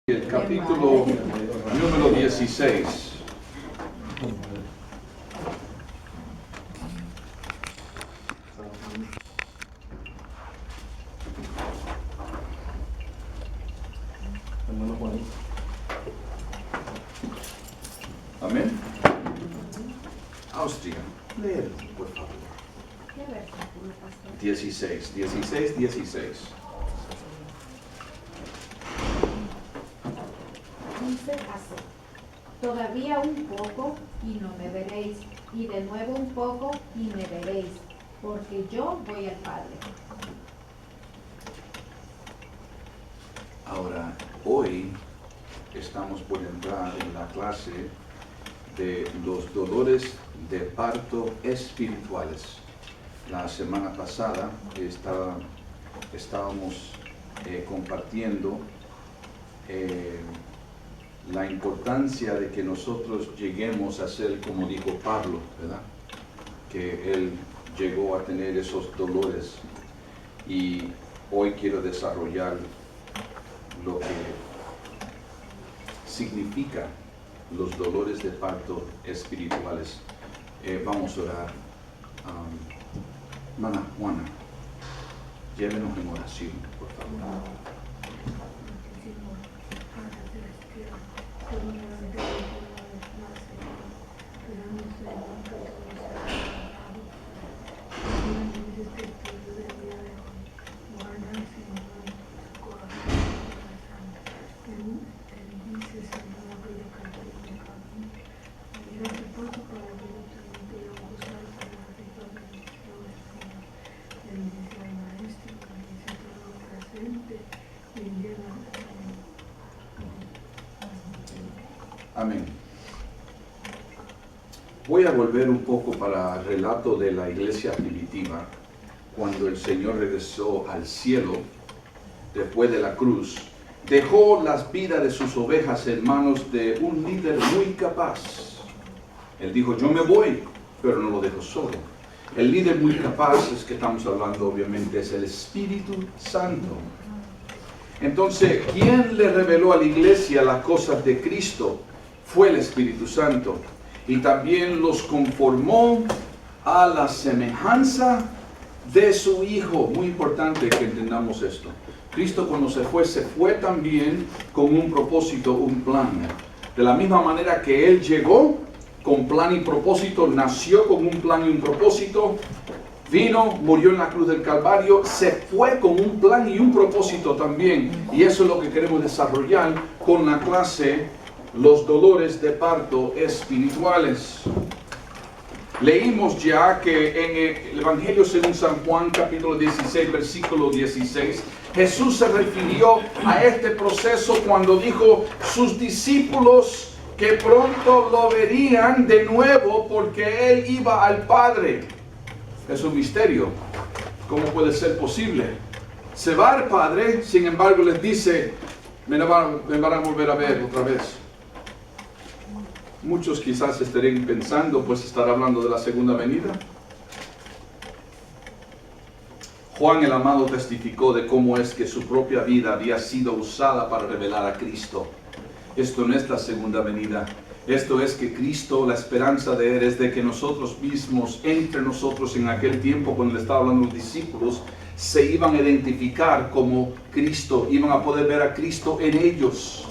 El capítulo número 16. Amén. Austria, léelo, por favor. 16. Dice así: todavía un poco y no me veréis, y de nuevo un poco y me veréis, porque yo voy al Padre. Ahora, hoy estamos por entrar en la clase de los dolores de parto espirituales. La semana pasada estábamos compartiendo la importancia de que nosotros lleguemos a ser como dijo Pablo, ¿verdad? Que él llegó a tener esos dolores, y hoy quiero desarrollar lo que significa los dolores de parto espirituales. Vamos a orar. Hermana Juana, llévenos en oración, por favor. Amén. Voy a volver un poco para el relato de la iglesia primitiva, cuando el Señor regresó al cielo después de la cruz. Dejó las vidas de sus ovejas en manos de un líder muy capaz. Él dijo: yo me voy, pero no lo dejo solo. El líder muy capaz, es que estamos hablando obviamente, es el Espíritu Santo. Entonces, ¿quién le reveló a la iglesia las cosas de Cristo? Fue el Espíritu Santo. Y también los conformó a la semejanza de su Hijo. Muy importante que entendamos esto. Cristo, cuando se fue también con un propósito, un plan. De la misma manera que Él llegó con plan y propósito, nació con un plan y un propósito, vino, murió en la cruz del Calvario, se fue con un plan y un propósito también. Y eso es lo que queremos desarrollar con la clase los dolores de parto espirituales. Leímos ya que en el Evangelio según San Juan, capítulo 16, versículo 16, Jesús se refirió a este proceso cuando dijo sus discípulos que pronto lo verían de nuevo porque Él iba al Padre. Es un misterio. ¿Cómo puede ser posible? Se va al Padre, sin embargo les dice: me van a volver a ver otra vez. Muchos quizás estarían pensando, pues estar hablando de la segunda venida. Juan el amado testificó de cómo es que su propia vida había sido usada para revelar a Cristo. Esto no es la segunda venida. Esto es que Cristo, la esperanza de Él es de que nosotros mismos, entre nosotros en aquel tiempo cuando le estaba hablando a los discípulos, se iban a identificar como Cristo, iban a poder ver a Cristo en ellos.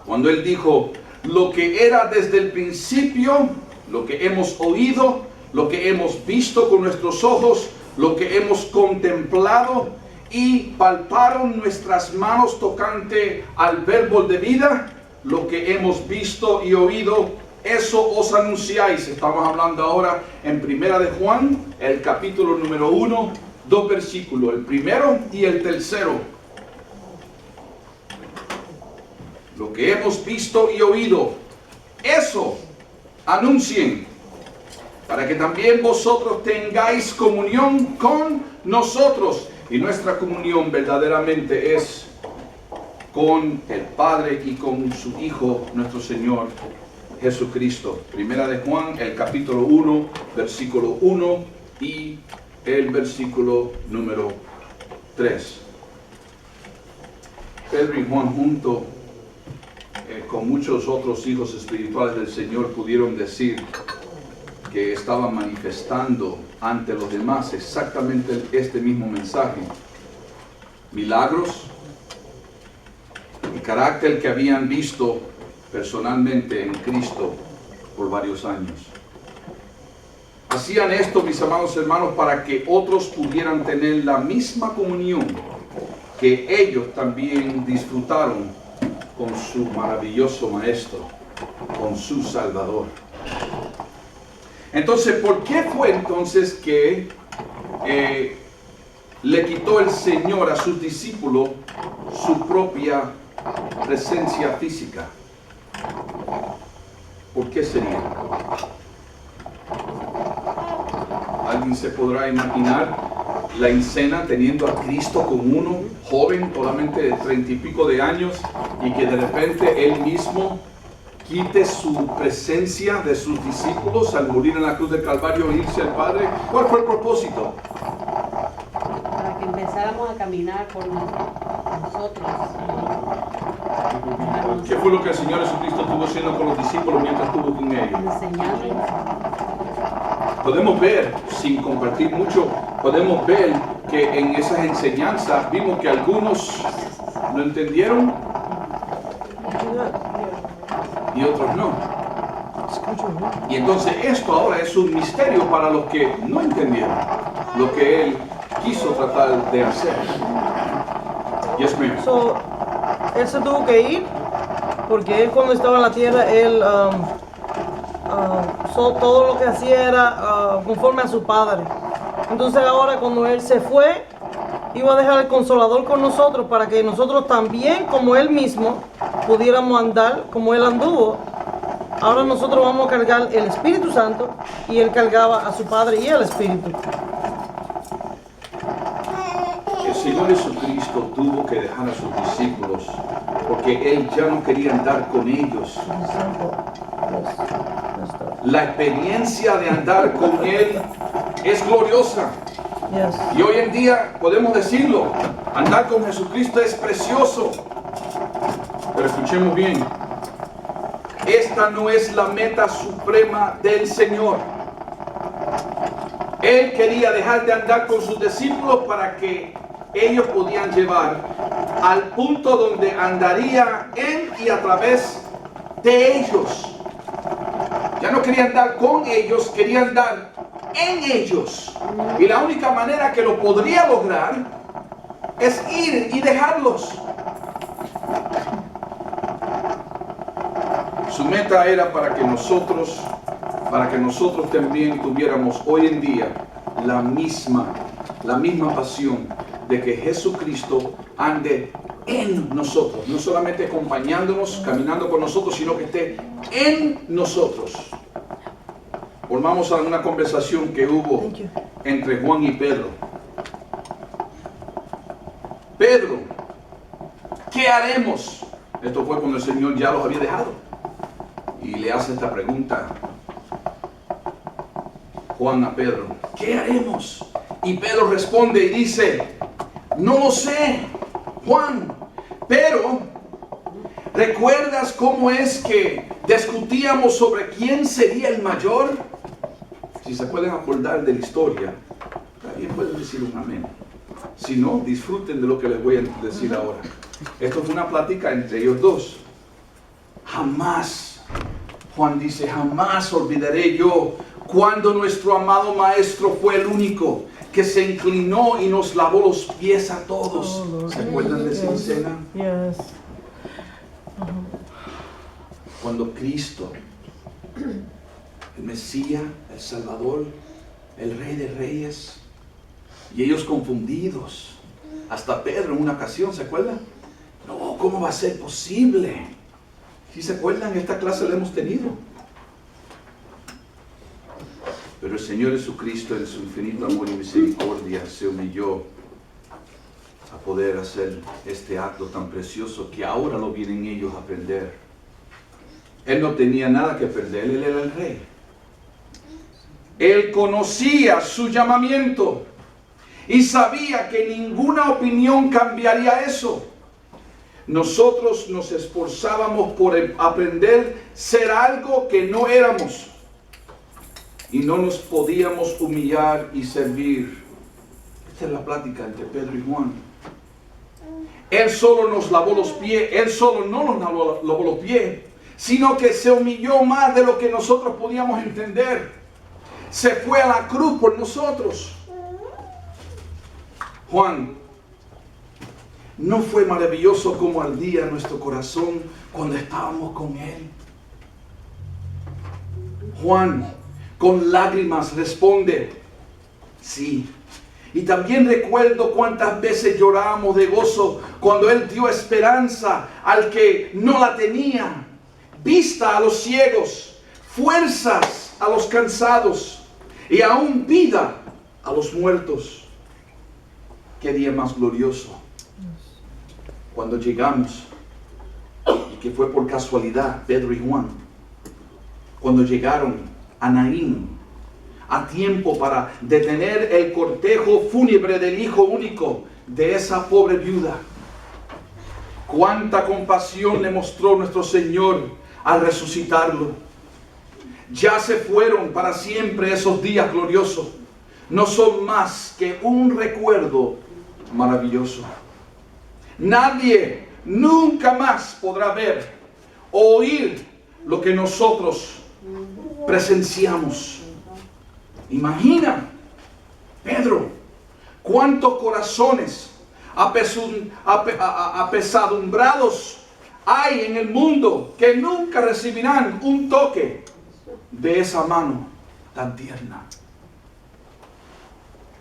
Cuando Él dijo: lo que era desde el principio, lo que hemos oído, lo que hemos visto con nuestros ojos, lo que hemos contemplado y palparon nuestras manos tocante al verbo de vida, lo que hemos visto y oído, eso os anunciáis. Estamos hablando ahora en Primera de Juan, el capítulo número 1, 2 versículos, el primero y el tercero. Lo que hemos visto y oído, eso anuncien, para que también vosotros tengáis comunión con nosotros. Y nuestra comunión verdaderamente es con el Padre y con su Hijo, nuestro Señor Jesucristo. Primera de Juan, el capítulo 1, versículo 1 y el versículo número 3. Pedro y Juan junto con muchos otros hijos espirituales del Señor pudieron decir que estaban manifestando ante los demás exactamente este mismo mensaje. Milagros y carácter que habían visto personalmente en Cristo por varios años. Hacían esto, mis amados hermanos, para que otros pudieran tener la misma comunión que ellos también disfrutaron con su maravilloso Maestro, con su Salvador. Entonces, ¿por qué fue entonces que le quitó el Señor a sus discípulos su propia presencia física? ¿Por qué sería? ¿Alguien se podrá imaginar la escena teniendo a Cristo con uno joven, solamente de 30 y pico de años, y que de repente Él mismo quite su presencia de sus discípulos al morir en la cruz del Calvario e irse al Padre? ¿Cuál fue el propósito? Para que empezáramos a caminar por nosotros. ¿Qué fue lo que el Señor Jesucristo estuvo haciendo con los discípulos mientras estuvo con ellos? Enseñándonos. Podemos ver, sin compartir mucho, podemos ver que en esas enseñanzas vimos que algunos lo entendieron y otros no. Y entonces esto ahora es un misterio para los que no entendieron lo que Él quiso tratar de hacer. Yes, ma'am. So, él se tuvo que ir porque él cuando estaba en la tierra, él todo lo que hacía era conforme a su padre. Entonces ahora cuando él se fue, iba a dejar el Consolador con nosotros para que nosotros también, como él mismo, pudiéramos andar como él anduvo. Ahora nosotros vamos a cargar el Espíritu Santo y él cargaba a su Padre y el Espíritu. El Señor Jesucristo tuvo que dejar a sus discípulos porque Él ya no quería andar con ellos. La experiencia de andar con Él es gloriosa. Yes. Y hoy en día podemos decirlo, andar con Jesucristo es precioso. Pero escuchemos bien, esta no es la meta suprema del Señor. Él quería dejar de andar con sus discípulos para que ellos podían llevar al punto donde andaría en y a través de ellos. Ya no quería andar con ellos, quería andar en ellos. Y la única manera que lo podría lograr es ir y dejarlos. Su meta era para que nosotros también tuviéramos hoy en día la misma pasión de que Jesucristo ande en nosotros, no solamente acompañándonos, caminando con nosotros, sino que esté en nosotros. Volvamos a una conversación que hubo entre Juan y Pedro. Pedro, ¿qué haremos? Esto fue cuando el Señor ya los había dejado. Y le hace esta pregunta Juan a Pedro, ¿qué haremos? Y Pedro responde y dice, no lo sé, Juan, pero ¿recuerdas cómo es que discutíamos sobre quién sería el mayor? Si se pueden acordar de la historia, también pueden decir un amén. Si no, disfruten de lo que les voy a decir ahora. Esto fue una plática entre ellos dos. Jamás, Juan dice, jamás olvidaré yo cuando nuestro amado Maestro fue el único que se inclinó y nos lavó los pies a todos. ¿Se acuerdan de esa escena? Yes. Cuando Cristo, el Mesías, el Salvador, el Rey de Reyes, y ellos confundidos, hasta Pedro en una ocasión, ¿se acuerdan? No, ¿cómo va a ser posible? ¿Sí se acuerdan? Esta clase la hemos tenido. Pero el Señor Jesucristo, en su infinito amor y misericordia, se humilló a poder hacer este acto tan precioso que ahora lo vienen ellos a aprender. Él no tenía nada que perder, Él era el Rey. Él conocía su llamamiento y sabía que ninguna opinión cambiaría eso. nosotros nos esforzábamos por aprender a ser algo que no éramos y no nos podíamos humillar y servir. Esta es la plática entre Pedro y Juan. Él solo nos lavó los pies, Él solo no nos lavó los pies, sino que se humilló más de lo que nosotros podíamos entender. Se fue a la cruz por nosotros. Juan, ¿no fue maravilloso como ardía nuestro corazón cuando estábamos con Él? Juan, con lágrimas, responde, sí. Y también recuerdo cuántas veces llorábamos de gozo cuando Él dio esperanza al que no la tenía, vista a los ciegos, fuerzas a los cansados y aún vida a los muertos. Qué día más glorioso. Cuando llegamos, y que fue por casualidad, Pedro y Juan, cuando llegaron a Naín, a tiempo para detener el cortejo fúnebre del hijo único de esa pobre viuda. Cuánta compasión le mostró nuestro Señor al resucitarlo. Ya se fueron para siempre esos días gloriosos. No son más que un recuerdo maravilloso. Nadie nunca más podrá ver o oír lo que nosotros presenciamos. Imagina, Pedro, cuántos corazones apesadumbrados hay en el mundo que nunca recibirán un toque de esa mano tan tierna.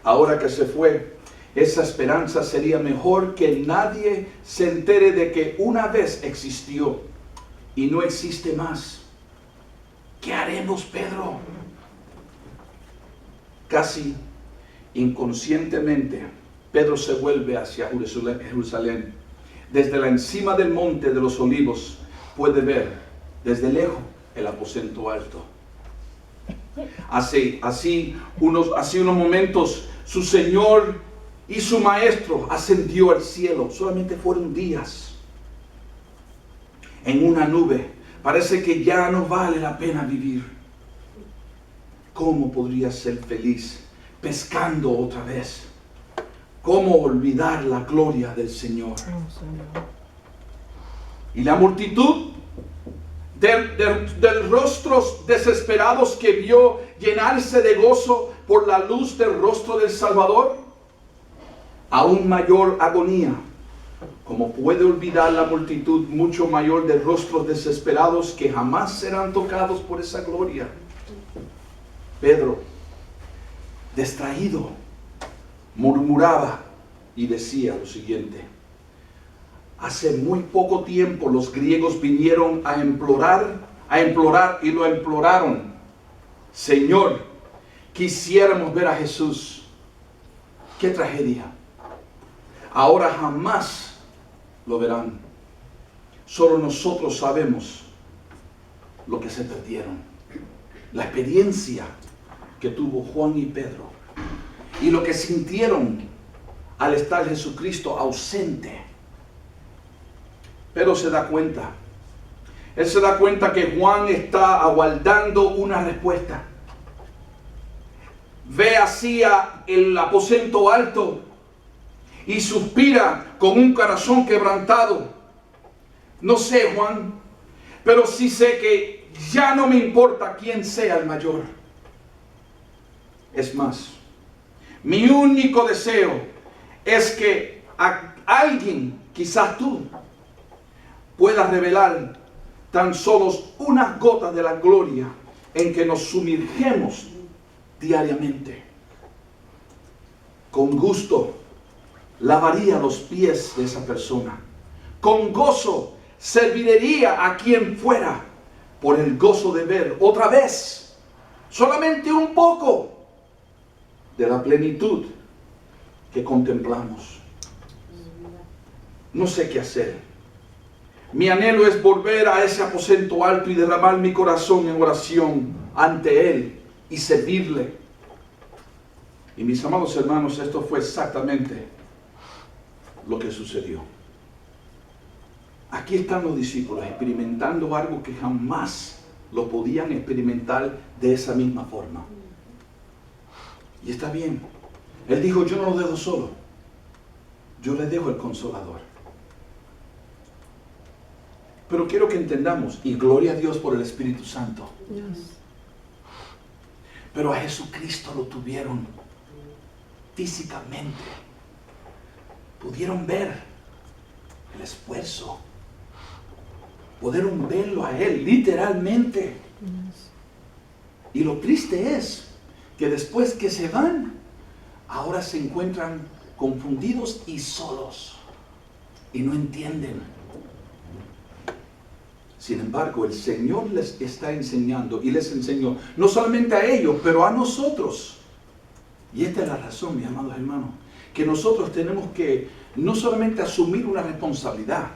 Ahora que se fue, esa esperanza sería mejor que nadie se entere de que una vez existió y no existe más. ¿Qué haremos, Pedro? Casi inconscientemente, Pedro se vuelve hacia Jerusalén. Desde la encima del monte de los olivos puede ver desde lejos el aposento alto. Así unos momentos su Señor y su Maestro ascendió al cielo. Solamente fueron días en una nube. Parece que ya no vale la pena vivir. ¿Cómo podría ser feliz pescando otra vez? ¿Cómo olvidar la gloria del Señor? Y la multitud de rostros desesperados que vio llenarse de gozo por la luz del rostro del Salvador, aún mayor agonía. Como puede olvidar la multitud mucho mayor de rostros desesperados que jamás serán tocados por esa gloria. Pedro, distraído, murmuraba y decía lo siguiente: hace muy poco tiempo los griegos vinieron a implorar y lo imploraron. Señor, quisiéramos ver a Jesús. ¡Qué tragedia! Ahora jamás lo verán. Solo nosotros sabemos lo que se perdieron. La experiencia que tuvo Juan y Pedro y lo que sintieron al estar Jesucristo ausente. Pero se da cuenta. Él se da cuenta que Juan está aguardando una respuesta. Ve hacia el aposento alto y suspira con un corazón quebrantado. No sé, Juan, pero sí sé que ya no me importa quién sea el mayor. Es más, mi único deseo es que a alguien, quizás tú, puedas revelar tan solo unas gotas de la gloria en que nos sumergemos diariamente. Con gusto lavaría los pies de esa persona. Con gozo serviría a quien fuera por el gozo de ver otra vez, solamente un poco de la plenitud que contemplamos. No sé qué hacer. Mi anhelo es volver a ese aposento alto y derramar mi corazón en oración ante Él y servirle. Y mis amados hermanos, esto fue exactamente lo que sucedió. Aquí están los discípulos experimentando algo que jamás lo podían experimentar de esa misma forma. Y está bien. Él dijo, yo no lo dejo solo. Yo les dejo el Consolador. Pero quiero que entendamos, y gloria a Dios por el Espíritu Santo. Pero a Jesucristo lo tuvieron físicamente. Pudieron ver el esfuerzo. Pudieron verlo a Él literalmente. Y lo triste es que después que se van, ahora se encuentran confundidos y solos. Y no entienden. Sin embargo, el Señor les está enseñando y les enseñó, no solamente a ellos, pero a nosotros. Y esta es la razón, mis amados hermanos, que nosotros tenemos que no solamente asumir una responsabilidad,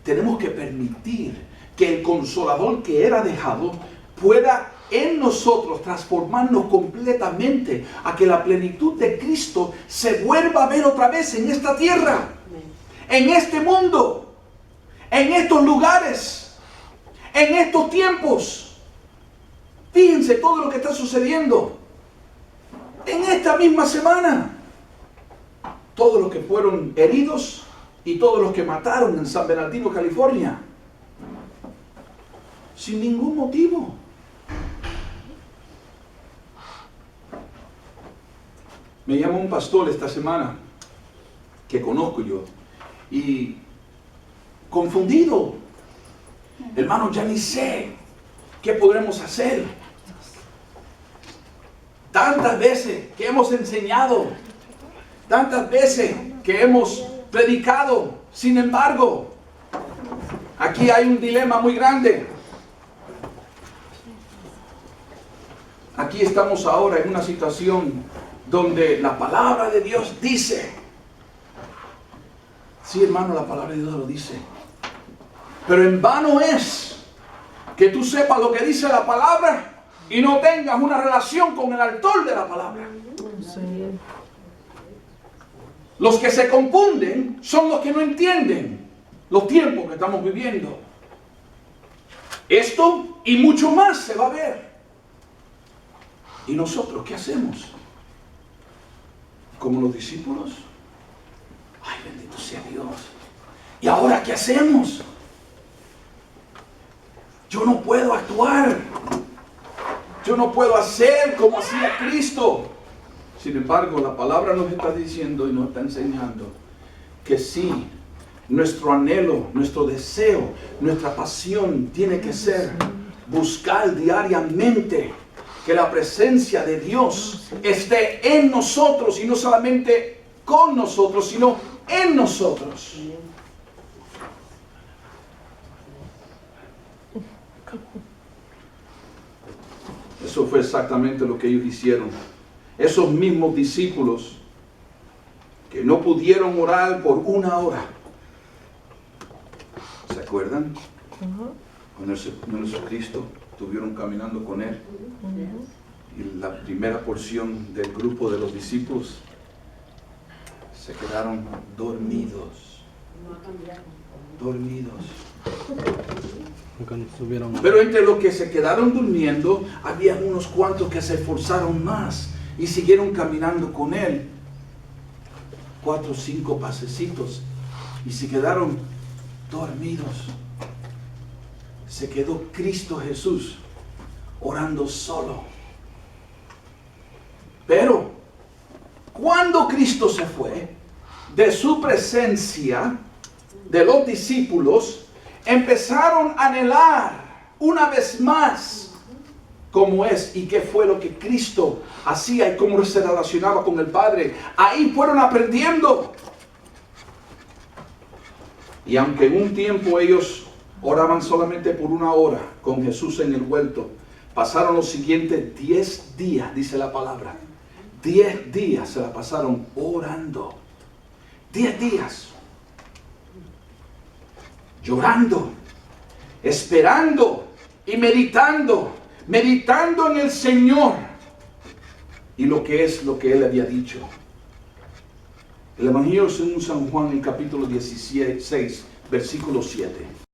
tenemos que permitir que el Consolador que era dejado pueda en nosotros transformarnos completamente a que la plenitud de Cristo se vuelva a ver otra vez en esta tierra, en este mundo, en estos lugares. En estos tiempos, fíjense todo lo que está sucediendo. En esta misma semana, todos los que fueron heridos y todos los que mataron en San Bernardino, California, sin ningún motivo. Me llamó un pastor esta semana, que conozco yo, y confundido. Hermano, ya ni sé qué podremos hacer. Tantas veces que hemos enseñado, tantas veces que hemos predicado, sin embargo, aquí hay un dilema muy grande. Aquí estamos ahora en una situación donde la palabra de Dios dice, sí, hermano, la palabra de Dios lo dice. Pero en vano es que tú sepas lo que dice la palabra y no tengas una relación con el autor de la palabra. Los que se confunden son los que no entienden los tiempos que estamos viviendo. Esto y mucho más se va a ver. ¿Y nosotros qué hacemos? Como los discípulos. Ay, bendito sea Dios. ¿Y ahora qué hacemos? Yo no puedo actuar. Yo no puedo hacer como hacía Cristo. Sin embargo, la palabra nos está diciendo y nos está enseñando que sí, nuestro anhelo, nuestro deseo, nuestra pasión tiene que ser buscar diariamente que la presencia de Dios esté en nosotros y no solamente con nosotros, sino en nosotros. Eso fue exactamente lo que ellos hicieron. Esos mismos discípulos que no pudieron orar por una hora. ¿Se acuerdan? Cuando Jesucristo estuvieron caminando con Él. Y la primera porción del grupo de los discípulos se quedaron dormidos. Dormidos. Pero entre los que se quedaron durmiendo, había unos cuantos que se esforzaron más y siguieron caminando con Él. 4 o 5 pasecitos y se quedaron dormidos. Se quedó Cristo Jesús orando solo. Pero cuando Cristo se fue de su presencia, de los discípulos, empezaron a anhelar una vez más cómo es y qué fue lo que Cristo hacía y cómo se relacionaba con el Padre. Ahí fueron aprendiendo. Y aunque en un tiempo ellos oraban solamente por una hora con Jesús en el huerto, pasaron los siguientes 10 días, dice la palabra. 10 días se la pasaron orando. 10 días. Llorando, esperando y meditando en el Señor y lo que es lo que Él había dicho. El Evangelio según San Juan, en capítulo 16, versículo 7.